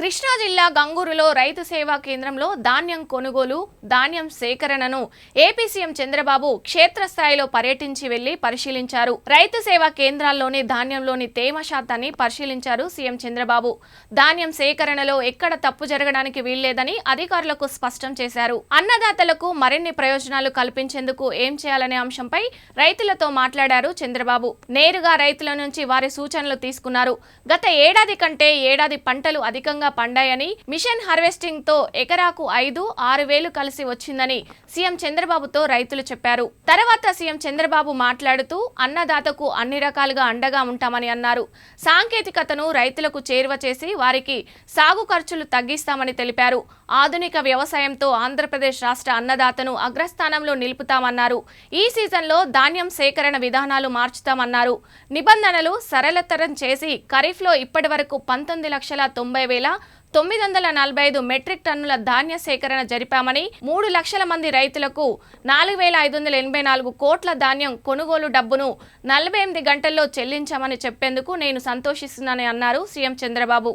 కృష్ణా జిల్లా గంగూరులో రైతు సేవా కేంద్రంలో ధాన్యం కొనుగోలు, ధాన్యం సేకరణను ఏపీ సీఎం చంద్రబాబు క్షేత్రస్థాయిలో పర్యటించి వెళ్లి పరిశీలించారు. రైతు సేవా కేంద్రాల్లోని ధాన్యంలోని తేమ శాతాన్ని పరిశీలించారు సీఎం చంద్రబాబు. ధాన్యం సేకరణలో ఎక్కడ తప్పు జరగడానికి వీల్లేదని అధికారులకు స్పష్టం చేశారు. అన్నదాతలకు మరిన్ని ప్రయోజనాలు కల్పించేందుకు ఏం చేయాలనే అంశంపై రైతులతో మాట్లాడారు చంద్రబాబు. నేరుగా రైతుల నుంచి వారి సూచనలు తీసుకున్నారు. గత ఏడాది కంటే ఏడాది పంటలు అధికంగా పండాయని, మిషన్ హార్వెస్టింగ్ తో ఎకరాకు 5-6 వేలు కలిసి వచ్చిందని సీఎం చంద్రబాబుతో రైతులు చెప్పారు. తర్వాత సీఎం చంద్రబాబు మాట్లాడుతూ అన్నదాతకు అన్ని రకాలుగా అండగా ఉంటామని అన్నారు. సాంకేతికతను రైతులకు చేరువ చేసి వారికి సాగు ఖర్చులు తగ్గిస్తామని తెలిపారు. ఆధునిక వ్యవసాయంతో ఆంధ్రప్రదేశ్ రాష్ట్ర అన్నదాతను అగ్రస్థానంలో నిలుపుతామన్నారు. ఈ సీజన్లో ధాన్యం సేకరణ విధానాలు మార్చుతామన్నారు. నిబంధనలు సరళతరం చేసి ఖరీఫ్లో ఇప్పటి వరకు 19,90,945 మెట్రిక్ టన్నుల ధాన్య సేకరణ జరిపామని, 3 లక్షల మంది రైతులకు 4,584 కోట్ల ధాన్యం కొనుగోలు డబ్బును 48 గంటల్లో చెల్లించామని చెప్పేందుకు నేను సంతోషిస్తున్నానని అన్నారు సీఎం చంద్రబాబు.